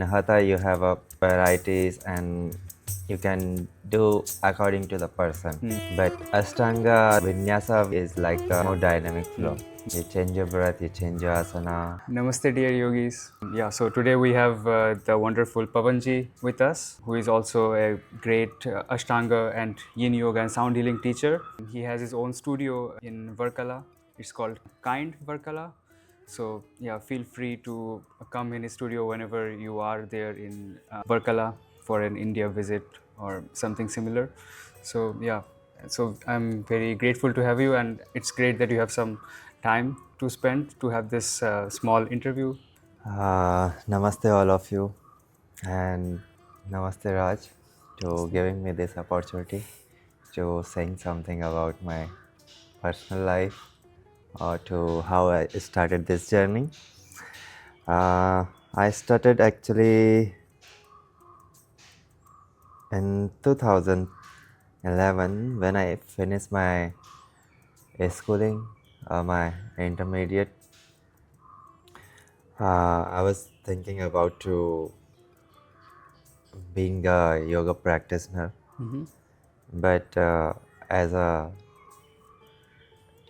In Hatha, you have a varieties and you can do according to the person. But Ashtanga Vinyasa is like a more dynamic flow. You change your breath, you change your asana. Namaste, dear yogis. Yeah, so today we have the wonderful Pawanji with us, who is also a great Ashtanga and Yin Yoga and sound healing teacher. He has his own studio in Varkala. It's called Kind Varkala. So, yeah, feel free to come in his studio whenever you are there in Varkala for an India visit or something similar. So, yeah, so I'm very grateful to have you, and it's great that you have some time to spend to have this small interview. Namaste, all of you, and Namaste, Raj, to giving me this opportunity to saying something about my personal life or to how I started this journey. I started actually in 2011 when I finished my schooling, my intermediate. I was thinking about to being a yoga practitioner, but as a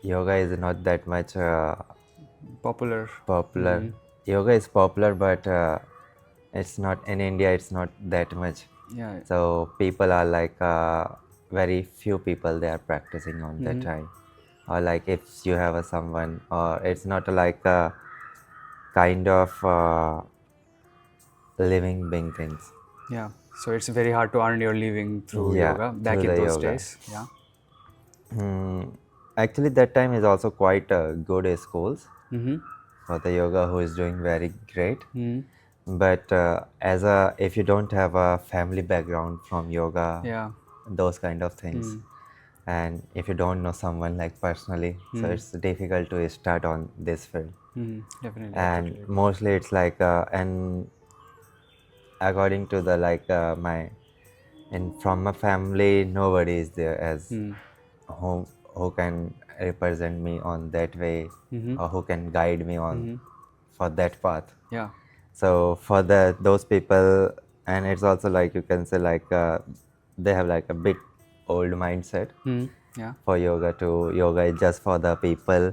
yoga is not that much Popular. popular. Yoga is popular, but it's not in India. It's not that much. Yeah. So people are like very few people they are practicing on that time, or like if you have a someone, or it's not like a kind of living being things. Yeah. So it's very hard to earn your living through Yeah, yoga back through in the those yoga. days. Yeah. Actually, that time is also quite good schools Mm-hmm. for the yoga who is doing very great. Mm-hmm. But as a if you don't have a family background from yoga, Yeah. those kind of things, and if you don't know someone like personally, so it's difficult to start on this field. Definitely. I And totally agree. mostly it's like and according to the like my and from my family nobody is there as who can represent me on that way or who can guide me on for that path. Yeah. So for the those people, and it's also like you can say like they have like a bit old mindset Yeah. for yoga. To yoga is just for the people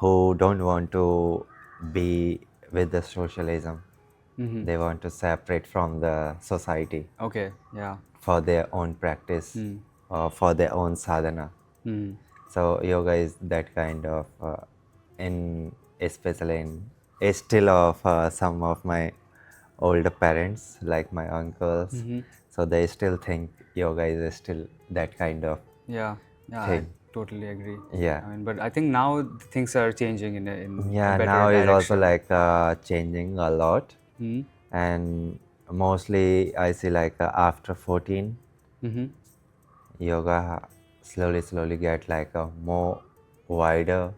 who don't want to be with the socialism. They want to separate from the society Okay. Yeah. for their own practice or for their own sadhana. So yoga is that kind of in especially in is still of some of my older parents like my uncles, so they still think yoga is still that kind of Yeah. Yeah. I thing. totally agree. Yeah. I mean, but I think now things are changing in a Yeah, better now is also direction. like changing a lot, and mostly I see like after 14 yoga slowly get like a more wider,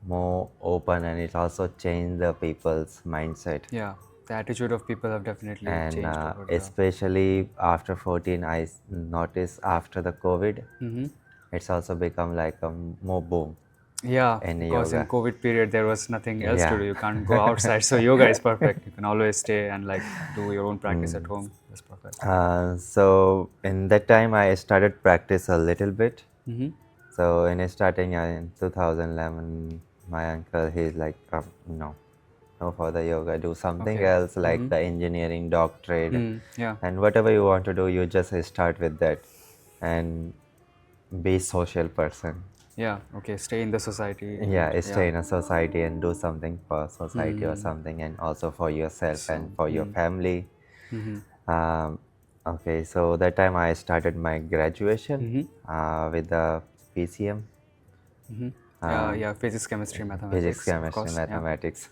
more open, and it also changed the people's mindset. Yeah. The attitude of people have definitely And changed over the. especially after 14 I noticed after the COVID, it's also become like a more boom Yeah, in because in yoga. COVID period there was nothing else to Yeah. do. You can't go outside, so yoga is perfect. You can always stay and like do your own practice at home. That's perfect. So in that time I started practice a little bit. So in starting in 2011, my uncle he's like, no further yoga, do something Okay. else like the engineering, doctorate, Yeah. and whatever you want to do, you just start with that, and be social person. Yeah. Okay. Stay in the society and Yeah, stay yeah. in a society and do something for society or something, and also for yourself and So. for your family. Um, okay, so that time I started my graduation with the PCM, Yeah. Yeah. Physics, chemistry, physics, mathematics, of chemistry, course. Yeah. mathematics,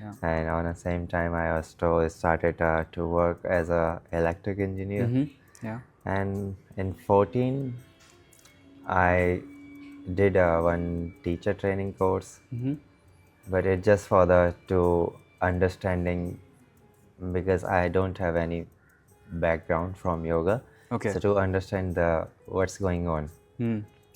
Yeah. and on the same time I also started to work as a electric engineer. Yeah. And in 14, I did one teacher training course, but it's just for the to understanding because I don't have any background from yoga, Okay. so to understand the what's going on,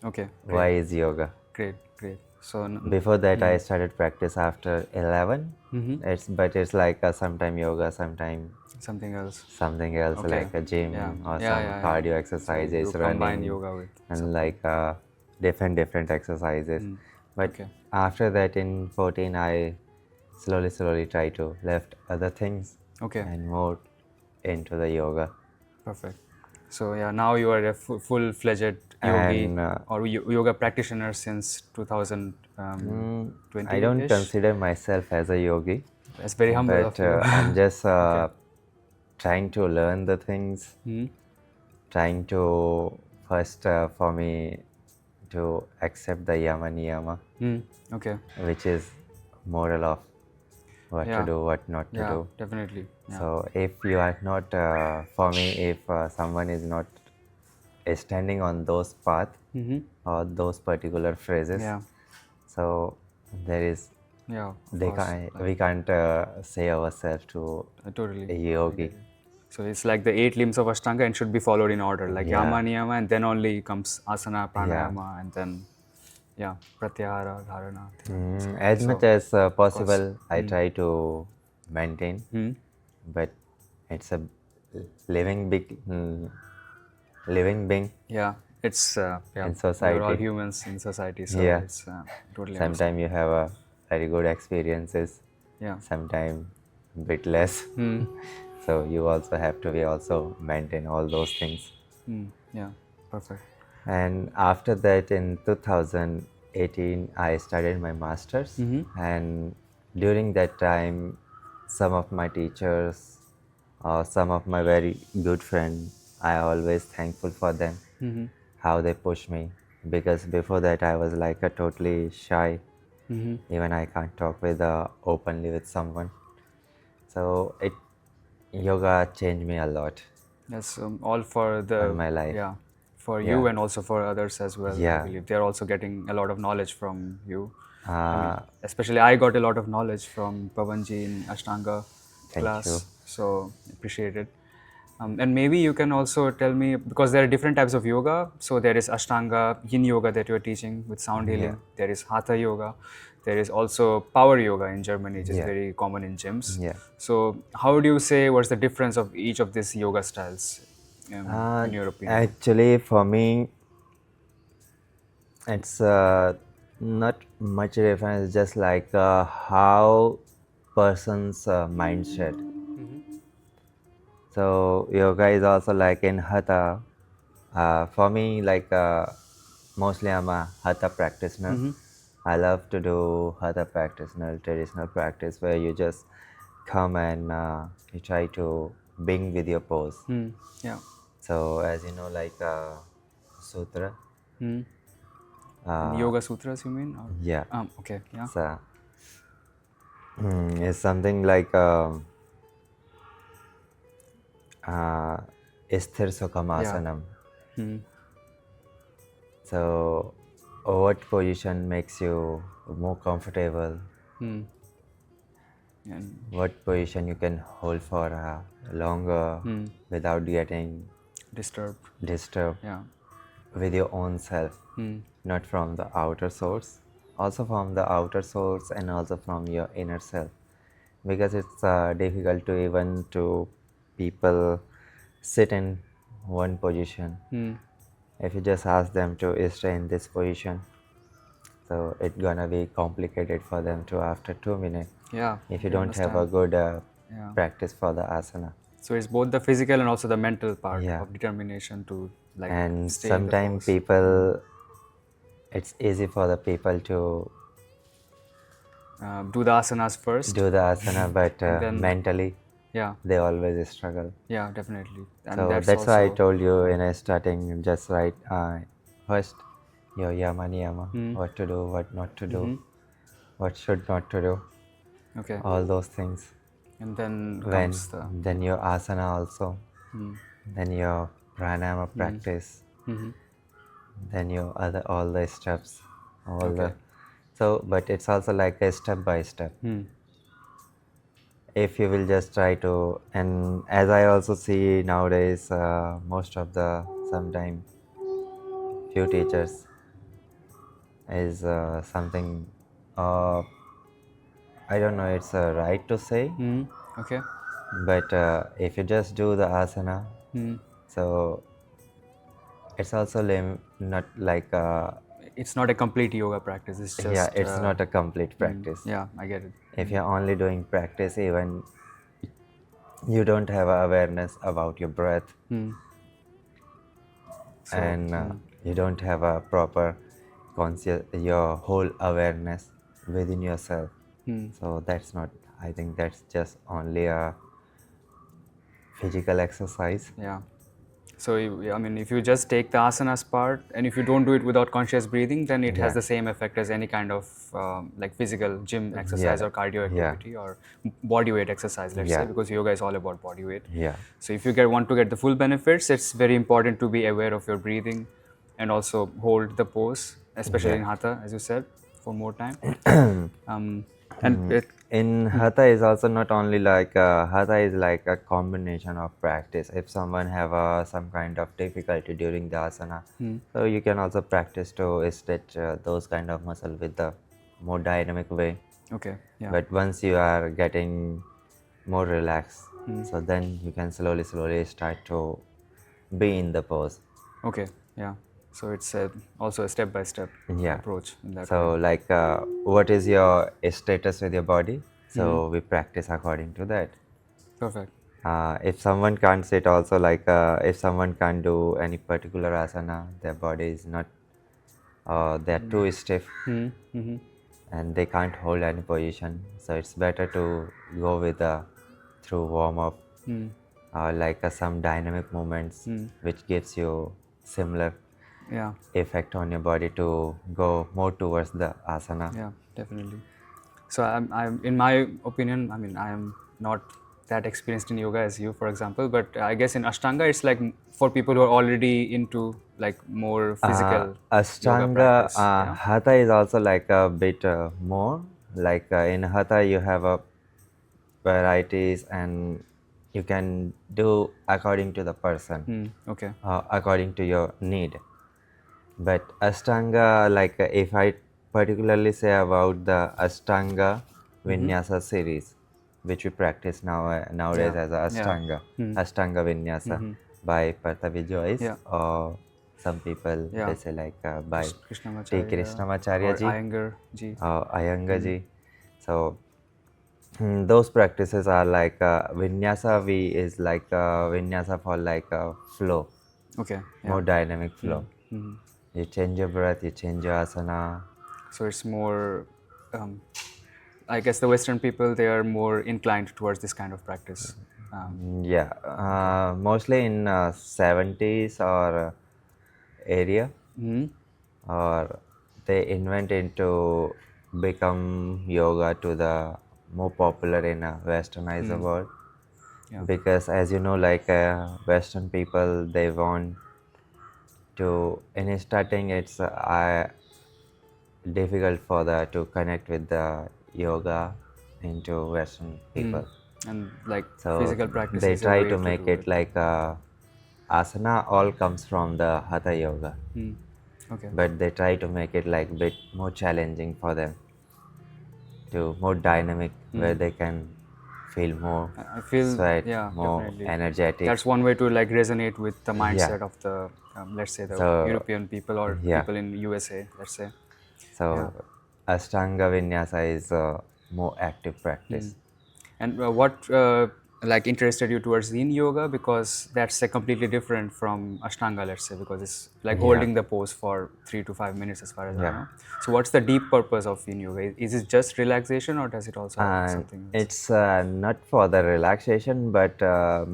Okay. Great. why is yoga. Great. Great. So. Before that, I started practice after 11. It's like sometime yoga, sometime Something else. something else, Okay. like a gym Yeah. or Yeah, some yeah, yeah. cardio So exercises, you combine running, yoga with and something. like different exercises. But Okay. after that, in 14, I slowly try to left other things Okay. and more into the yoga. Perfect. So yeah, now you are a full-fledged yogi And or yoga practitioner since I don't 2020-ish. consider myself as a yogi, That's very humble but of you. I'm just Okay. trying to learn the things, trying to first for me to accept the yama niyama, Okay. which is moral of what to Yeah. do, what not to Yeah, do. definitely. Yeah. So if you are not, for me, if someone is not standing on those path or those particular phrases, Yeah. so there is Yeah, of they course. can't we can't say ourselves to Totally. a I yogi. get it. So it's like the 8 limbs of Ashtanga and should be followed in order, like Yeah. Yama, Niyama, and then only comes Asana, Yeah. Pranayama, and then, yeah, Pratyahara, Dharana. As So, much as possible, I try to maintain, but it's a living big living being yeah, it's, yeah, in we are all society. humans in society, so Yeah. it's totally understand. Sometimes you have a very good experiences, Yeah. sometimes bit less. So you also have to be also maintain all those things. Yeah, perfect. And after that, in 2018, I studied my master's. And during that time, some of my teachers or some of my very good friends, I always thankful for them, how they push me. Because before that, I was like a totally shy. Even I can't talk with openly with someone. So yoga changed me a lot. That's all for the On my life. Yeah, for Yeah. you and also for others as well. I Yeah. believe they're also getting a lot of knowledge from you. I mean, Uh, especially I got a lot of knowledge from Pawanji in Ashtanga Thank class, you. so appreciate it. And maybe you can also tell me, because there are different types of yoga. So there is Ashtanga Yin Yoga that you are teaching with sound healing. There is Hatha Yoga. There is also Power Yoga in Germany, which is Yeah. very common in gyms. Yeah. So how do you say what's the difference of each of these yoga styles, in your opinion? Actually, for me, it's not much difference. Just like how person's mindset. So yoga is also like in hatha. For me, like mostly I'm a hatha practitioner. I love to do hatha practitioner, traditional practice where you just come and you try to bring with your pose. Yeah. So as you know, like sutra. Yoga Sutras, you mean? Or? Yeah. Okay. Yeah. So it's something like Sthir Sukhamasanam. So what position makes you more comfortable? And What position you can hold for longer without getting disturbed. disturbed Yeah. with your own self, not from the outer source, also from the outer source and also from your inner self, because it's difficult to even to people sit in one position. If you just ask them to stay in this position, so it's gonna be complicated for them to after 2 minutes Yeah. if you I don't have a understand. good Yeah. practice for the asana. So it's both the physical and also the mental part Yeah. of determination to like And stay in the sometimes pose. people, it's easy for the people to Do the asanas first. do the asana, but And then- mentally Yeah. they always struggle. Yeah, definitely. And So that's that's why I also- told you in a starting, just write first your yama niyama, what to do, what not to do, what should not to do, Okay. all those things. And then When comes the then your asana also, then your pranayama practice, then your other all the steps, all the. So, but it's also like a step by step. If you will just try to, and as I also see nowadays, most of the sometime few teachers is something I don't know it's right to say, Okay. but if you just do the asana, so it's also not like It's not a complete yoga practice. It's just yeah, it's not a complete practice. yeah, I get it. If you're only doing practice, even you don't have awareness about your breath, So, and you don't have a proper conscious your whole awareness within yourself. So that's not, I think that's just only a physical exercise. yeah. So, I mean, if you just take the asanas part and if you don't do it without conscious breathing, then it has Yeah. the same effect as any kind of like physical gym exercise Yeah. or cardio Yeah. activity or body weight exercise, let's say, Yeah. because yoga is all about body weight. Yeah. So, if you want to get the full benefits, it's very important to be aware of your breathing and also hold the pose, especially in Yeah. hatha, as you said, for more time. And In hatha is also not only like hatha is like a combination of practice. If someone have some kind of difficulty during the asana, so you can also practice to stretch those kind of muscle with the more dynamic way. okay, yeah. But once you are getting more relaxed, so then you can slowly start to be in the pose. Okay, yeah. So it's also a step-by-step Yeah. approach in that So way. like what is your status with your body? So we practice according to that. Perfect. If someone can't sit also, like if someone can't do any particular asana, their body is not, they're too stiff and they can't hold any position. So it's better to go with through warm up, like some dynamic movements, which gives you similar Yeah, effect on your body to go more towards the asana. yeah, definitely. So in my opinion, I mean, I am not that experienced in yoga as you, for example, but I guess in Ashtanga, it's like for people who are already into like more physical yoga Ashtanga practice. Yeah. Hatha is also like a bit more. Like in Hatha, you have a varieties and you can do according to the person, Okay. according to your need. But Ashtanga, like if I particularly say about the Ashtanga Vinyasa series, which we practice nowadays Yeah. as a Yeah. Ashtanga Vinyasa by Partavi Joyce, Yeah. or some people Yeah. they say like by T. Krishnamacharya Krishnamacharya or ji, Iyengar ji. Iyengar ji. So those practices are like Vinyasa V is like Vinyasa for like a flow, Okay. Yeah. more dynamic flow. You change your breath, you change your asana. So it's more, I guess the Western people, they are more inclined towards this kind of practice. Yeah, mostly in 70s or area, or they invent into become yoga to the more popular in a westernized world. Yeah. Because as you know, like Western people, they want to, in starting it's difficult for the to connect with the yoga into Western people. And like So physical practice they is a try way to to make do it it. like asana all comes from the hatha yoga, Okay. but they try to make it like bit more challenging for them, to more dynamic, where they can feel more I feel, sweat, yeah, more definitely. energetic. That's one way to like resonate with the Yeah. mindset of the, let's say, the So European people or yeah. people in USA, let's say. So Ashtanga Vinyasa is a more active practice. And what like interested you towards Yin yoga? Because that's completely different from Ashtanga, let's say, because it's like Yeah. holding the pose for 3 to 5 minutes, as far as I Yeah. know. So what's the deep purpose of Yin yoga? Is it just relaxation, or does it also have And something else? it's not for the relaxation, but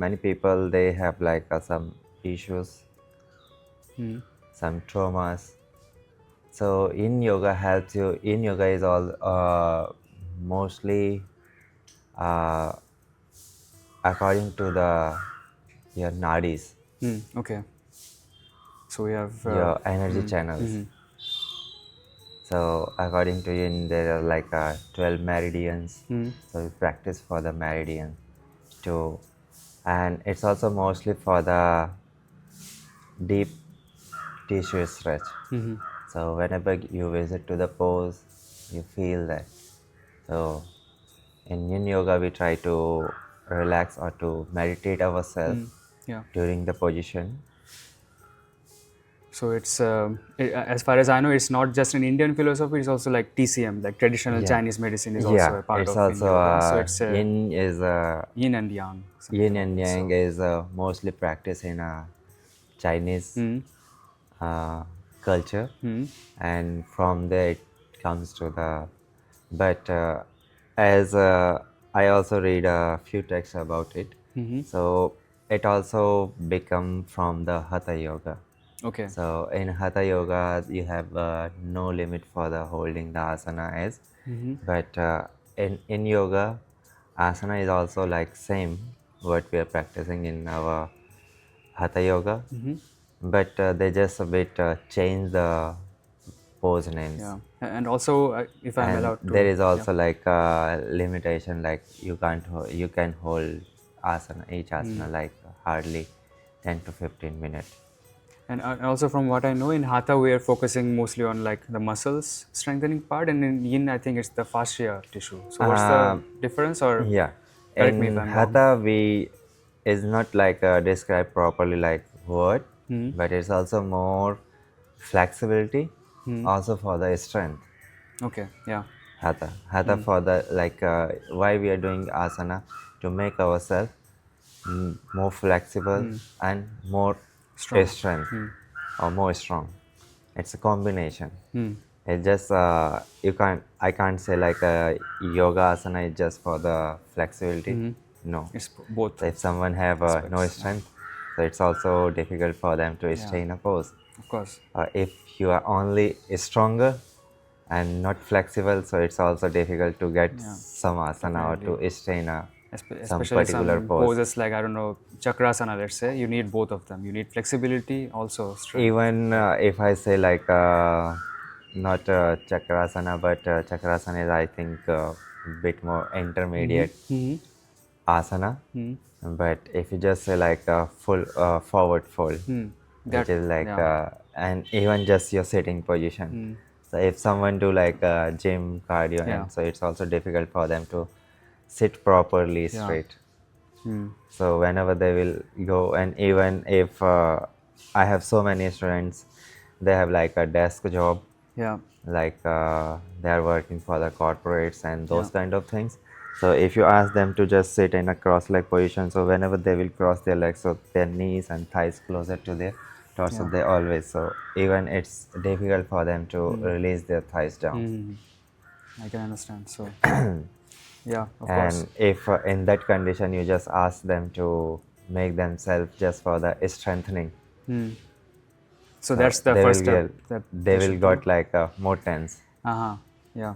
many people they have like some issues, some traumas. So in yoga helps you. In yoga is all mostly uh, according to the your nadis, Okay. So we have your energy channels. So according to Yin, there are like 12 meridians. So we practice for the meridian too, and it's also mostly for the deep tissue stretch. So whenever you visit to the pose, you feel that. So in Yin Yoga, we try to relax or to meditate ourselves Yeah. during the position. So it's as far as I know, it's not just an Indian philosophy. It's also like TCM, like traditional Yeah. Chinese medicine, is also Yeah, a part it's of Yin also Yoga. So it's Yin is Yin and Yang. Yin Something like and that. Yang So, is mostly practiced in Chinese uh, culture, and from there it comes to the. But as I also read a few texts about it, so it also become from the Hatha Yoga. okay. So in Hatha Yoga, you have no limit for the holding the asana as, but in yoga, asana is also like same what we are practicing in our Hatha Yoga, but they just a bit change the pose names, Yeah. And also, if I'm and allowed there to, is yeah. also like a limitation, like you can hold asana each asana like hardly 10 to 15 minutes. And also from what I know, in Hatha we are focusing mostly on like the muscles strengthening part, and in Yin I think it's the fascia tissue. So what's the Um, difference, or Yeah, correct me if in I'm wrong? Hatha we is not like described properly like word, but it's also more flexibility, also for the strength. Okay, yeah, Hatha for the like why we are doing asana to make ourselves more flexible and more strong. strength or more strong. It's a combination. Hmm. It's just I can't say like yoga asana is just for the flexibility. No. It's both So if someone have no aspects. Yeah, strength, so it's also difficult for them to yeah, stay in a pose. of course. If you are only stronger and not flexible, so it's also difficult to get Yeah, some asana or definitely. to stay in some Especially particular some pose. poses like, I don't know, chakrasana, let's say, you need both of them. You need flexibility, also strength. Even if I say like not chakrasana, but chakrasana is I think bit more intermediate asana. But if you just say like a full forward fold, which That, is like yeah, and even just your sitting position. So if someone do like gym cardio, yeah, and so it's also difficult for them to sit properly yeah. straight. So whenever they will go, and even if I have so many students, they have like a desk job, Yeah, like they are working for the corporates and yeah, those kind of things. So if you ask them to just sit in a cross leg position, so whenever they will cross their legs, so their knees and thighs closer to their torso, yeah. they always, so even it's difficult for them to release their thighs down. I can understand. So, yeah, of course. And if in that condition you just ask them to make themselves just for the strengthening, So so that's the first step that they they will should do. got like more tense. Yeah.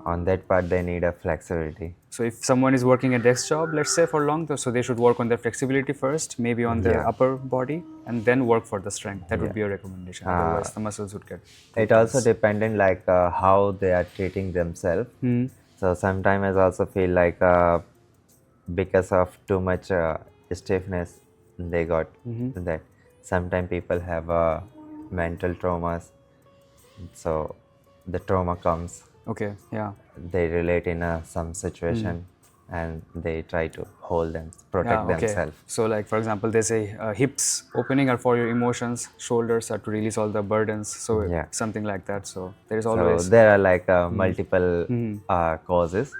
On that part they need a flexibility. So if someone is working a desk job, let's say for long, so they should work on their flexibility first, maybe on the Yeah, upper body, and then work for the strength. That would yeah. be a recommendation. Otherwise, the muscles would get too It also tense. dependent like how they are treating themselves. So sometimes I also feel like because of too much stiffness they got that sometimes people have mental traumas, so the trauma comes, Okay. Yeah. they relate in some situation and they try to hold them, Yeah. protect Okay. themselves. So, like for example, they say hips opening are for your emotions, shoulders are to release all the burdens. So Yeah, something like that. So there is so always. there are like multiple causes,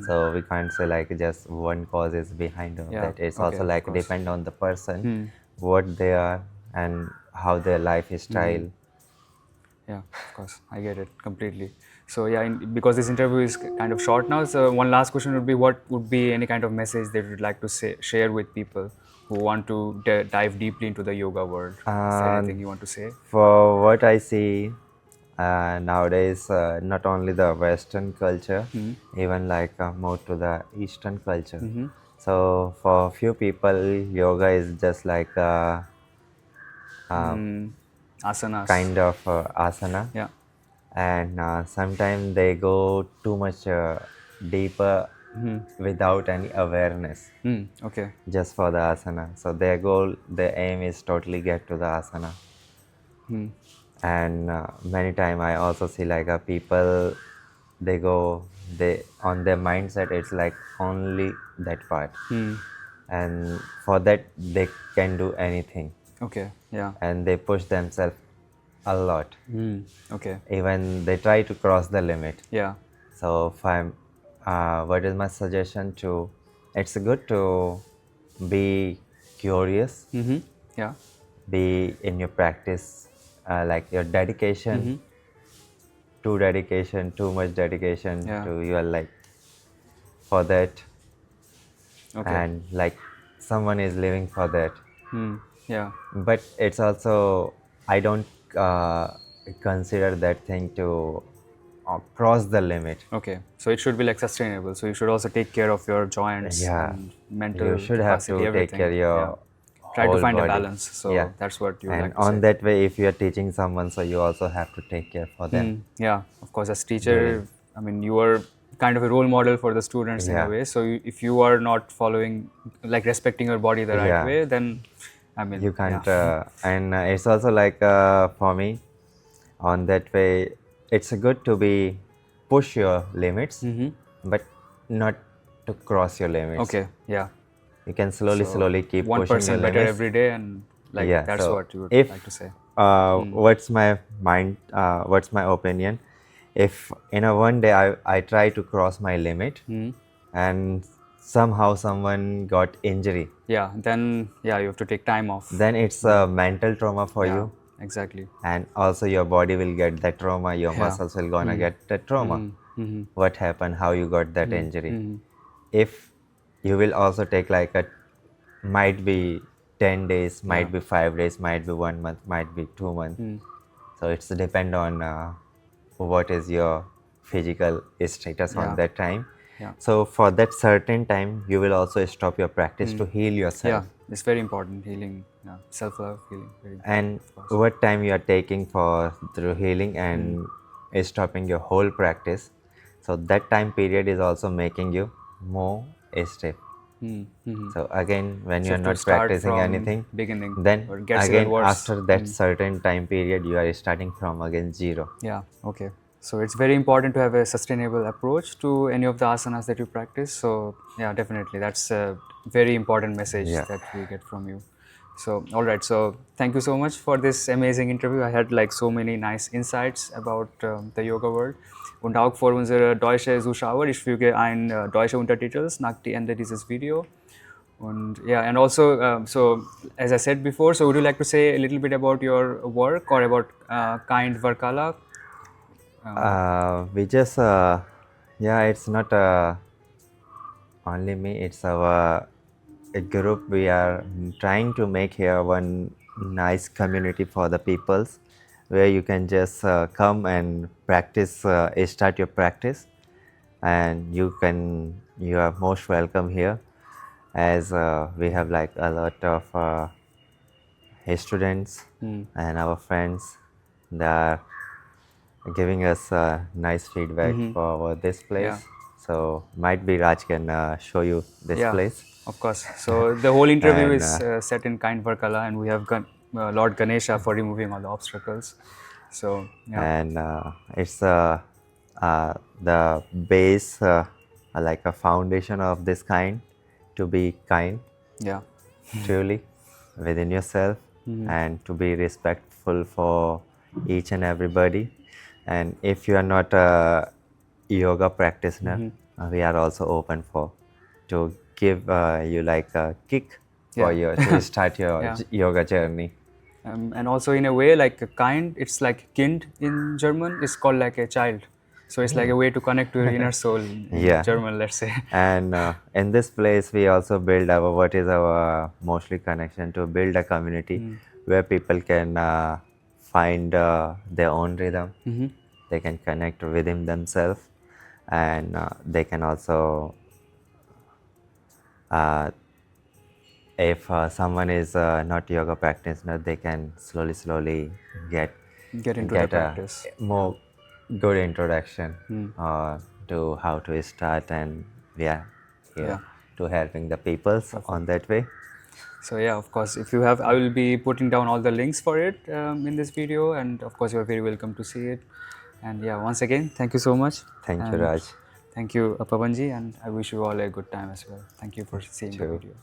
so we can't say like just one cause is behind of Yeah. that. It's Okay. also Of like course. depend on the person, what they are and how their life is style. Yeah, of course, I get it completely. So yeah, because this interview is kind of short now, so one last question would be: what would be any kind of message that you'd like to share with people who want to dive deeply into the yoga world? Is there anything you want to say? For what I see nowadays, not only the Western culture, even like more to the Eastern culture. So for few people, yoga is just like Asanas. kind of asana, Yeah. and sometimes they go too much deeper without any awareness, Okay. just for the asana. So their goal, their aim is totally get to the asana. And many time I also see like people they go, they on their mindset it's like only that part, and for that they can do anything, Okay. Yeah. and they push themselves a lot. Okay. Even they try to cross the limit. Yeah. So if I'm, what is my suggestion to? It's good to be curious, Yeah. be in your practice, like your dedication, too much dedication Yeah. to your like for that, Okay. and like someone is living for that. Yeah. But it's also I don't consider that thing to cross the limit. Okay. So it should be like sustainable. So you should also take care of your joints Yeah, and you mental should have capacity, to take everything. care Yeah. your Try to whole find a body. balance. So Yeah, that's what you would and like to on say. that way, if you are teaching someone, so you also have to take care for them. Yeah, of course, as teacher, During- I mean, you are kind of a role model for the students in a Yeah. way. So if you are not following, like respecting your body the right Yeah. way, then, I mean, You can't, yeah. and it's also like for me, on that way, it's good to be push your limits, but not to cross your limits. Okay, yeah. You can slowly keep pushing your 1% better limits. every day, and like Yeah, that's so what you would if like to say. what's my mind, what's my opinion, if in a one day I try to cross my limit and somehow someone got injury, Yeah, then, yeah, you have to take time off. then it's a mental trauma for Yeah, you, exactly. and also your body will get that trauma, your muscles will gonna get that trauma. What happened, how you got that injury. If you will also take like a, might be 10 days, might be 5 days, might be 1 month, might be 2 months. So it's depend on what is your physical status on Yeah. that time. Yeah. So for that certain time, you will also stop your practice to heal yourself. Yeah, it's very important, healing, yeah, self-love, healing, very important. And what time you are taking for through healing and stopping your whole practice, so that time period is also making you more stiff. So again, when So you are to not start practicing from anything, beginning, then or gets again even worse. after that certain time period, you are starting from again zero. Yeah, okay. So it's very important to have a sustainable approach to any of the asanas that you practice. So yeah, definitely, that's a very important message Yeah. that we get from you. So all right, so thank you so much for this amazing interview. I had like so many nice insights about the yoga world. Und auch für unsere deutsche Zuschauer, ich füge ein deutsche Untertitels nach dem Ende dieses Video. And yeah, and also, so as I said before, so would you like to say a little bit about your work or about Kind Varkala? We just, yeah, it's not only me, it's our a group. We are trying to make here one nice community for the peoples where you can just come and practice, start your practice, and you are most welcome here, as we have like a lot of students and our friends. They are giving us nice feedback for this place. Yeah. So might be Raj can show you this Yeah, place. of course. So the whole interview And, is set in Kind Varkala, and we have Lord Ganesha for removing all the obstacles. So yeah, and it's the base, like a foundation of this kind, to be kind yeah, truly within yourself, and to be respectful for each and everybody. And if you are not a yoga practitioner, we are also open for to give you like a kick for Yeah. your to start your Yeah. yoga journey. and also in a way, like a kind, it's like Kind in German. It's called like a child. So it's like a way to connect to your inner soul in Yeah. German, let's say. And in this place, we also build our what is our mostly connection to build a community where people can find their own rhythm. They can connect within themselves, and they can also, if someone is not yoga practitioner, they can slowly get Get into the a practice. more good introduction to how to start, and we are here Yeah. to helping the peoples on that way. So yeah, of course, if you have, I will be putting down all the links for it in this video, and of course, you are very welcome to see it. And yeah, once again, thank you so much. Thank you, And Raj. Thank you, Pawanji, and I wish you all a good time as well. Thank you for seeing the Sure. video.